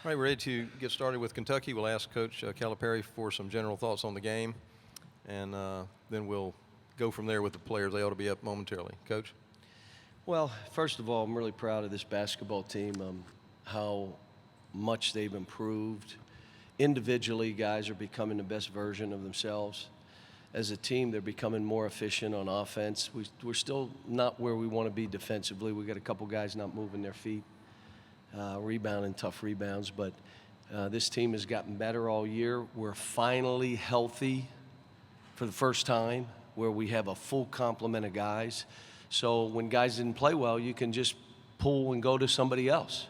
All right, we're ready to get started with Kentucky. We'll ask Coach Calipari for some general thoughts on the game, and then we'll go from there with the players. They ought to be up momentarily. Coach? Well, first of all, I'm really proud of this basketball team, how much they've improved. Individually, guys are becoming the best version of themselves. As a team, they're becoming more efficient on offense. We're still not where we want to be defensively. We got a couple guys not moving their feet, rebounding tough rebounds, but this team has gotten better all year. We're finally healthy for the first time, where we have a full complement of guys. So when guys didn't play well, you can just pull and go to somebody else.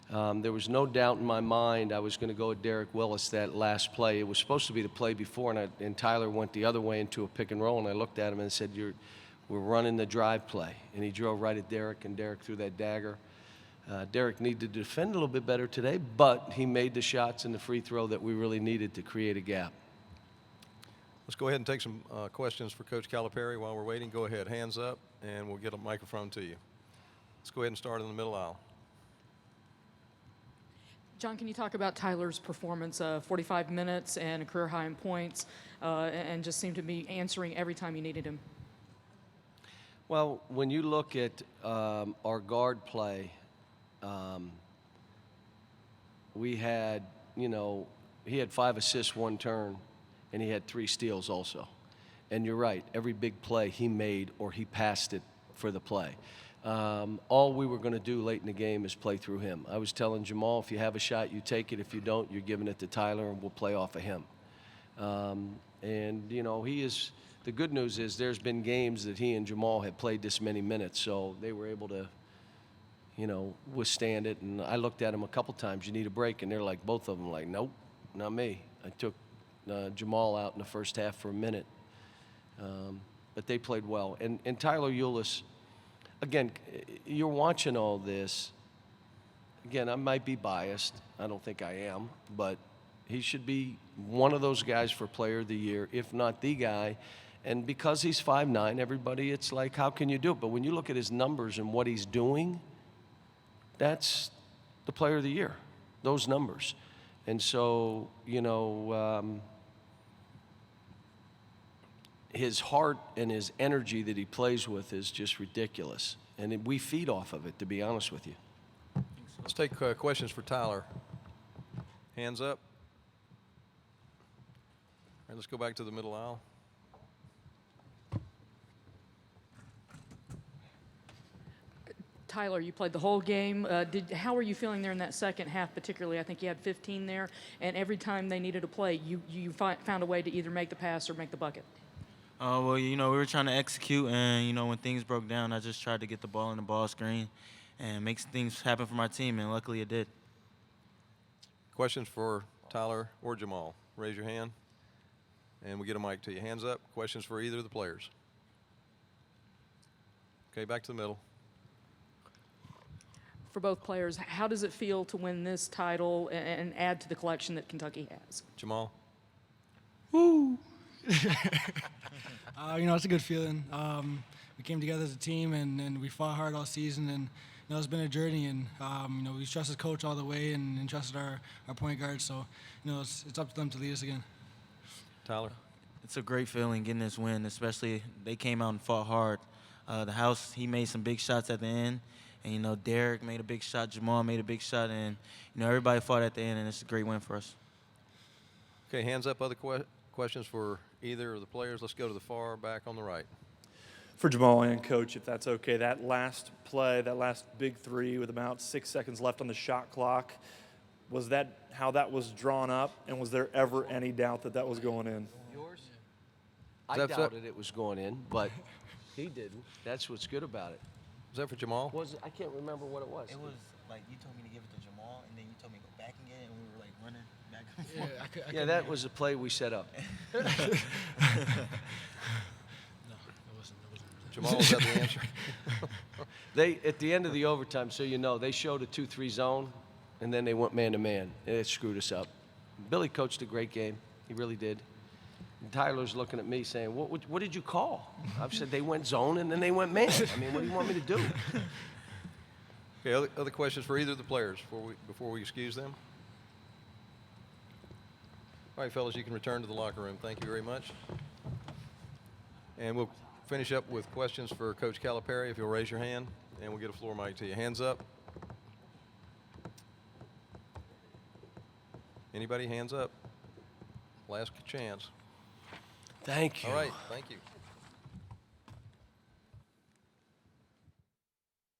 There was no doubt in my mind I was going to go with Derek Willis that last play. It was supposed to be the play before, and Tyler went the other way into a pick and roll, and I looked at him and said, we're running the drive play. And he drove right at Derek, and Derek threw that dagger. Derek needed to defend a little bit better today, but he made the shots and the free throw that we really needed to create a gap. Let's go ahead and take some questions for Coach Calipari while we're waiting. Go ahead, hands up, and we'll get a microphone to you. Let's go ahead and start in the middle aisle. John, can you talk about Tyler's performance, 45 minutes and a career high in points, and just seemed to be answering every time you needed him? Well, when you look at our guard play, we had, he had 5 assists, 1 turn, and he had 3 steals also. And you're right, every big play he made or he passed it for the play. All we were going to do late in the game is play through him. I was telling Jamal, if you have a shot, you take it. If you don't, you're giving it to Tyler, and we'll play off of him. He is – the good news is there's been games that he and Jamal had played this many minutes, so they were able to, withstand it. And I looked at him a couple times, you need a break, and they're like, both of them like, nope, not me. I took Jamal out in the first half for a minute. But they played well. And Tyler Ulis – again, you're watching all this. Again, I might be biased. I don't think I am. But he should be one of those guys for Player of the Year, if not the guy. And because he's 5'9", everybody, it's like, how can you do it? But when you look at his numbers and what he's doing, that's the Player of the Year, those numbers. And so, his heart and his energy that he plays with is just ridiculous. And we feed off of it, to be honest with you. Let's take questions for Tyler. Hands up. All right, let's go back to the middle aisle. Tyler, you played the whole game. How were you feeling there in that second half particularly? I think you had 15 there, and every time they needed to play, you found a way to either make the pass or make the bucket. Well, we were trying to execute, and, when things broke down, I just tried to get the ball in the ball screen and make things happen for my team, and luckily it did. Questions for Tyler or Jamal? Raise your hand, and we'll get a mic to you. Hands up. Questions for either of the players? Okay, back to the middle. For both players, how does it feel to win this title and add to the collection that Kentucky has? Jamal? Woo! It's a good feeling. We came together as a team, and we fought hard all season, and it's been a journey, and we trusted Coach all the way and trusted our point guard, so it's up to them to lead us again. Tyler? It's a great feeling getting this win, especially they came out and fought hard. The house, he made some big shots at the end, and Derek made a big shot, Jamal made a big shot, and everybody fought at the end, and it's a great win for us. Okay, hands up. Other questions for either of the players? Let's go to the far back on the right. For Jamal and Coach, if that's okay, that last play, that last big three with about 6 seconds left on the shot clock, was that how that was drawn up, and was there ever any doubt that that was going in? Yours? I doubted it was going in, but he didn't. That's what's good about it. Is that for Jamal? I can't remember what it was. It was like you told me to give it to Jamal, and then you told me to go back and get it, and we were like running back and forth. Yeah, that was a play we set up. No, that wasn't. Jamal, was that the answer? At the end of the overtime, so they showed a 2-3 zone, and then they went man-to-man. It screwed us up. Billy coached a great game. He really did. And Tyler's looking at me saying, what did you call? I've said they went zone, and then they went man. I mean, what do you want me to do? Okay, other questions for either of the players before we excuse them? All right, fellas, you can return to the locker room. Thank you very much. And we'll finish up with questions for Coach Calipari, if you'll raise your hand, and we'll get a floor mic to you. Hands up. Anybody? Hands up. Last chance. Thank you. All right, thank you.